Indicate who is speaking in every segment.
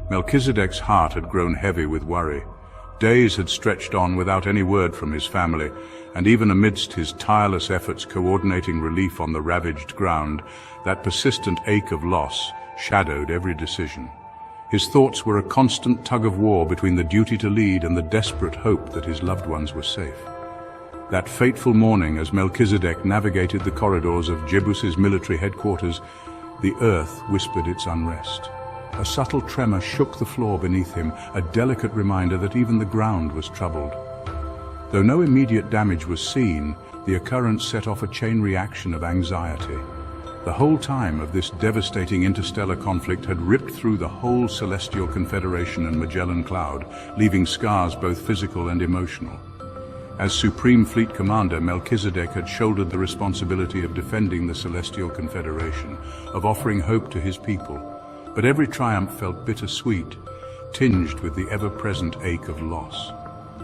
Speaker 1: Melchizedek's heart had grown heavy with worry. Days had stretched on without any word from his family, and even amidst his tireless efforts coordinating relief on the ravaged ground, that persistent ache of loss shadowed every decision. His thoughts were a constant tug-of-war between the duty to lead and the desperate hope that his loved ones were safe. That fateful morning, as Melchizedek navigated the corridors of Jebus's military headquarters, the earth whispered its unrest. A subtle tremor shook the floor beneath him, a delicate reminder that even the ground was troubled. Though no immediate damage was seen, the occurrence set off a chain reaction of anxiety. The whole time of this devastating interstellar conflict had ripped through the whole Celestial Confederation and Magellan Cloud, leaving scars both physical and emotional. As Supreme Fleet Commander, Melchizedek had shouldered the responsibility of defending the Celestial Confederation, of offering hope to his people. But every triumph felt bittersweet, tinged with the ever-present ache of loss.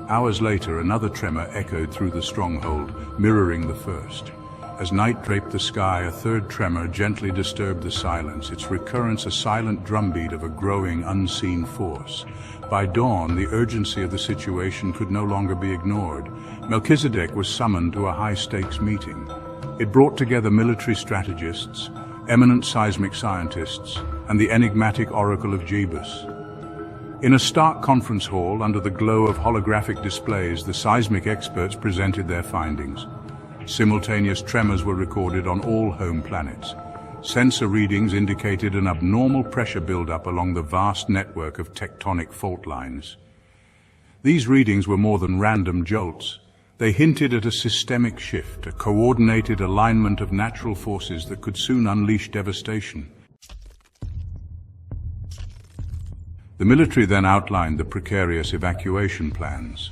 Speaker 1: Hours later, another tremor echoed through the stronghold, mirroring the first. As night draped the sky, a third tremor gently disturbed the silence, its recurrence a silent drumbeat of a growing, unseen force. By dawn, the urgency of the situation could no longer be ignored. Melchizedek was summoned to a high-stakes meeting. It brought together military strategists, eminent seismic scientists, and the enigmatic Oracle of Jebus. In a stark conference hall, under the glow of holographic displays, the seismic experts presented their findings. Simultaneous tremors were recorded on all home planets. Sensor readings indicated an abnormal pressure buildup along the vast network of tectonic fault lines. These readings were more than random jolts. They hinted at a systemic shift, a coordinated alignment of natural forces that could soon unleash devastation. The military then outlined the precarious evacuation plans.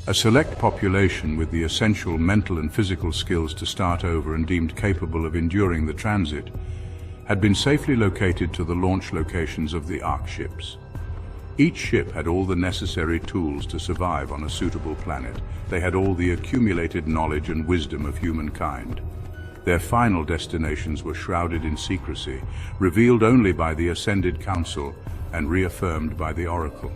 Speaker 1: A select population with the essential mental and physical skills to start over and deemed capable of enduring the transit had been safely located to the launch locations of the Ark ships. Each ship had all the necessary tools to survive on a suitable planet. They had all the accumulated knowledge and wisdom of humankind. Their final destinations were shrouded in secrecy, revealed only by the Ascended Council and reaffirmed by the Oracle.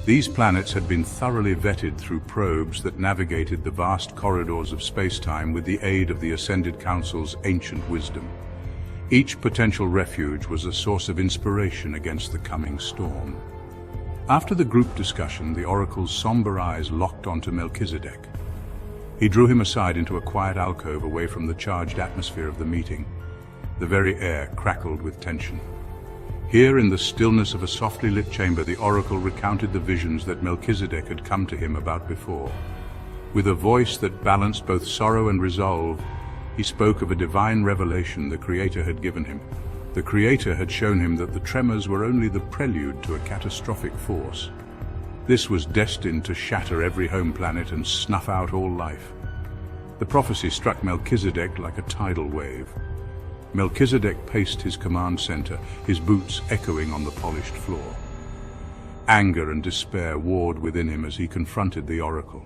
Speaker 1: These planets had been thoroughly vetted through probes that navigated the vast corridors of space-time with the aid of the Ascended Council's ancient wisdom. Each potential refuge was a source of inspiration against the coming storm. After the group discussion, the Oracle's somber eyes locked onto Melchizedek. He drew him aside into a quiet alcove away from the charged atmosphere of the meeting. The very air crackled with tension. Here, in the stillness of a softly lit chamber, the Oracle recounted the visions that Melchizedek had come to him about before. With a voice that balanced both sorrow and resolve, he spoke of a divine revelation the Creator had given him. The Creator had shown him that the tremors were only the prelude to a catastrophic force. This was destined to shatter every home planet and snuff out all life. The prophecy struck Melchizedek like a tidal wave. Melchizedek paced his command center, his boots echoing on the polished floor. Anger and despair warred within him as he confronted the Oracle.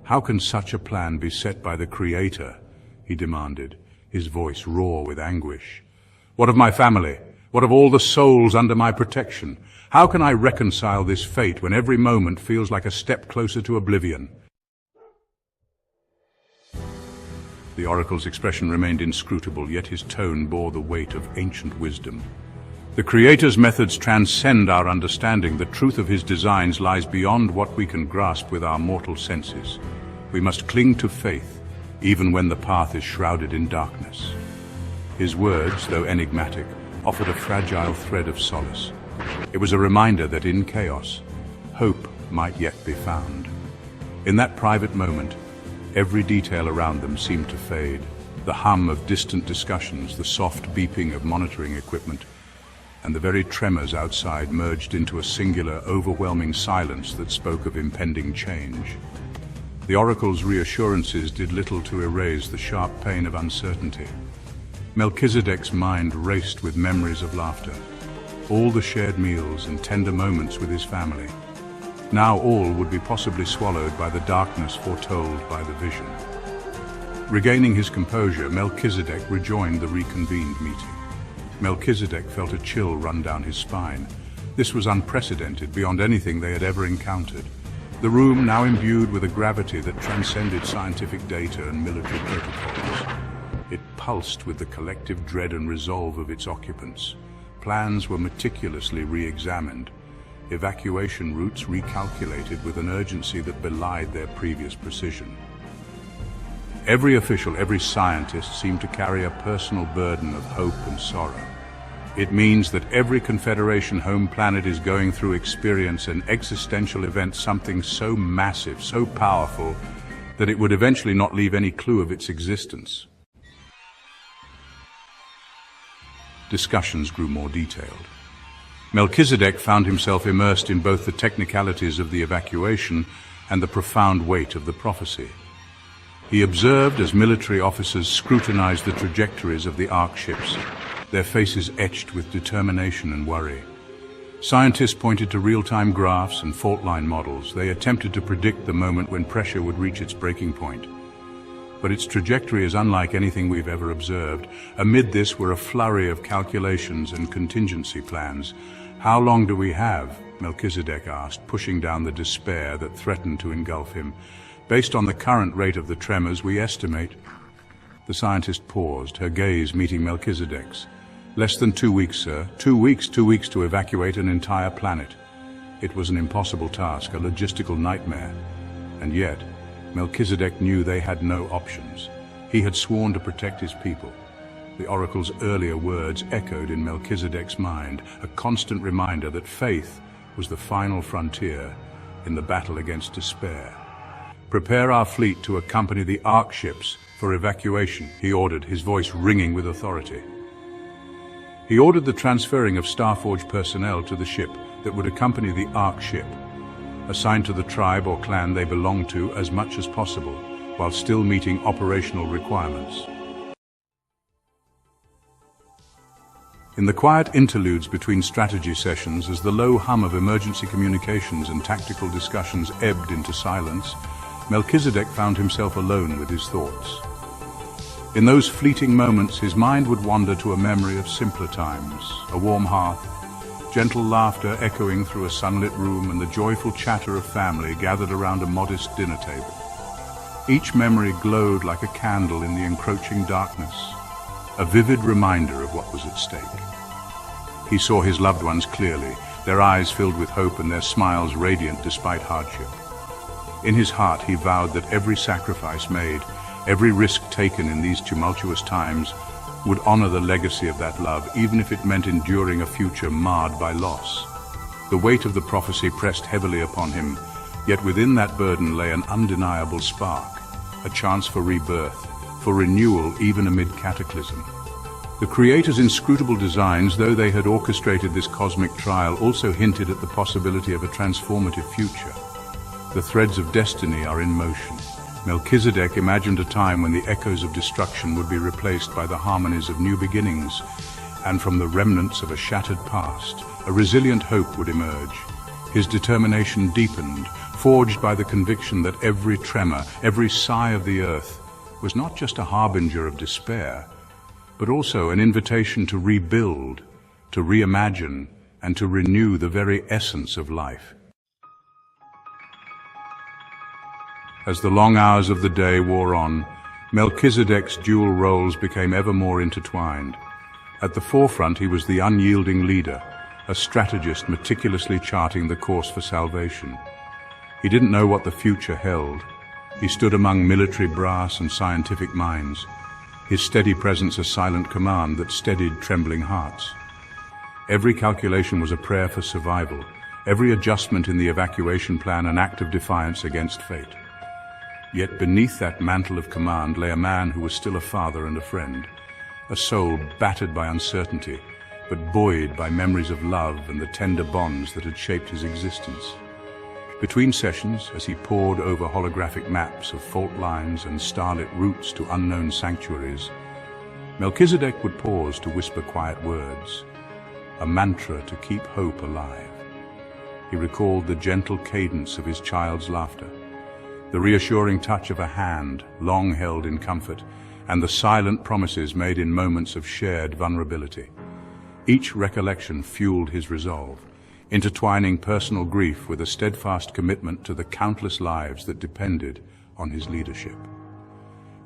Speaker 1: "How can such a plan be set by the Creator?" he demanded, his voice raw with anguish. "What of my family? What of all the souls under my protection? How can I reconcile this fate when every moment feels like a step closer to oblivion?" The Oracle's expression remained inscrutable, yet his tone bore the weight of ancient wisdom. The Creator's methods transcend our understanding. The truth of his designs lies beyond what we can grasp with our mortal senses. We must cling to faith, even when the path is shrouded in darkness. His words, though enigmatic, offered a fragile thread of solace. It was a reminder that in chaos, hope might yet be found. In that private moment, every detail around them seemed to fade. The hum of distant discussions, the soft beeping of monitoring equipment, and the very tremors outside merged into a singular, overwhelming silence that spoke of impending change. The Oracle's reassurances did little to erase the sharp pain of uncertainty. Melchizedek's mind raced with memories of laughter, all the shared meals and tender moments with his family. Now all would be possibly swallowed by the darkness foretold by the vision. Regaining his composure, Melchizedek rejoined the reconvened meeting. Melchizedek felt a chill run down his spine. This was unprecedented, beyond anything they had ever encountered. The room now imbued with a gravity that transcended scientific data and military protocols. It pulsed with the collective dread and resolve of its occupants. Plans were meticulously re-examined, evacuation routes recalculated with an urgency that belied their previous precision. Every official, every scientist seemed to carry a personal burden of hope and sorrow. It means that every Confederation home planet is going through experience an existential event, something so massive, so powerful, that it would eventually not leave any clue of its existence. Discussions grew more detailed. Melchizedek found himself immersed in both the technicalities of the evacuation and the profound weight of the prophecy. He observed as military officers scrutinized the trajectories of the Ark ships, their faces etched with determination and worry. Scientists pointed to real-time graphs and fault line models. They attempted to predict the moment when pressure would reach its breaking point. But its trajectory is unlike anything we've ever observed. Amid this were a flurry of calculations and contingency plans. "How long do we have?" Melchizedek asked, pushing down the despair that threatened to engulf him. "Based on the current rate of the tremors, we estimate..." The scientist paused, her gaze meeting Melchizedek's. "Less than 2 weeks, sir. 2 weeks to evacuate an entire planet." It was an impossible task, a logistical nightmare. And yet, Melchizedek knew they had no options. He had sworn to protect his people. The oracle's earlier words echoed in Melchizedek's mind, a constant reminder that faith was the final frontier in the battle against despair. "Prepare our fleet to accompany the Ark ships for evacuation," he ordered, his voice ringing with authority. He ordered the transferring of Starforge personnel to the ship that would accompany the Ark ship, assigned to the tribe or clan they belonged to as much as possible, while still meeting operational requirements. In the quiet interludes between strategy sessions, as the low hum of emergency communications and tactical discussions ebbed into silence, Melchizedek found himself alone with his thoughts. In those fleeting moments, his mind would wander to a memory of simpler times, a warm hearth, gentle laughter echoing through a sunlit room, and the joyful chatter of family gathered around a modest dinner table. Each memory glowed like a candle in the encroaching darkness, a vivid reminder of what was at stake. He saw his loved ones clearly, their eyes filled with hope and their smiles radiant despite hardship. In his heart, he vowed that every sacrifice made, every risk taken in these tumultuous times, would honor the legacy of that love, even if it meant enduring a future marred by loss. The weight of the prophecy pressed heavily upon him, yet within that burden lay an undeniable spark, a chance for rebirth, for renewal even amid cataclysm. The Creator's inscrutable designs, though they had orchestrated this cosmic trial, also hinted at the possibility of a transformative future. The threads of destiny are in motion. Melchizedek imagined a time when the echoes of destruction would be replaced by the harmonies of new beginnings, and from the remnants of a shattered past, a resilient hope would emerge. His determination deepened, forged by the conviction that every tremor, every sigh of the earth was not just a harbinger of despair, but also an invitation to rebuild, to reimagine, and to renew the very essence of life. As the long hours of the day wore on, Melchizedek's dual roles became ever more intertwined. At the forefront, he was the unyielding leader, a strategist meticulously charting the course for salvation. He didn't know what the future held. He stood among military brass and scientific minds, his steady presence a silent command that steadied trembling hearts. Every calculation was a prayer for survival, every adjustment in the evacuation plan an act of defiance against fate. Yet beneath that mantle of command lay a man who was still a father and a friend, a soul battered by uncertainty, but buoyed by memories of love and the tender bonds that had shaped his existence. Between sessions, as he pored over holographic maps of fault lines and starlit routes to unknown sanctuaries, Melchizedek would pause to whisper quiet words, a mantra to keep hope alive. He recalled the gentle cadence of his child's laughter, the reassuring touch of a hand long held in comfort, and the silent promises made in moments of shared vulnerability. Each recollection fueled his resolve, intertwining personal grief with a steadfast commitment to the countless lives that depended on his leadership.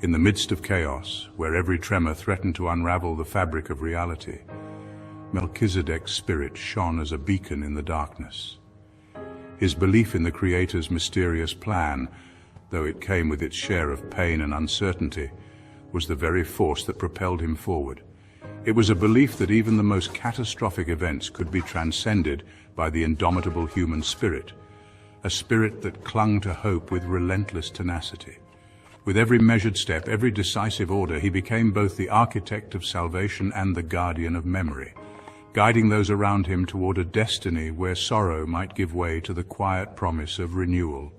Speaker 1: In the midst of chaos, where every tremor threatened to unravel the fabric of reality, Melchizedek's spirit shone as a beacon in the darkness. His belief in the Creator's mysterious plan, though it came with its share of pain and uncertainty, was the very force that propelled him forward. It was a belief that even the most catastrophic events could be transcended by the indomitable human spirit, a spirit that clung to hope with relentless tenacity. With every measured step, every decisive order, he became both the architect of salvation and the guardian of memory, guiding those around him toward a destiny where sorrow might give way to the quiet promise of renewal.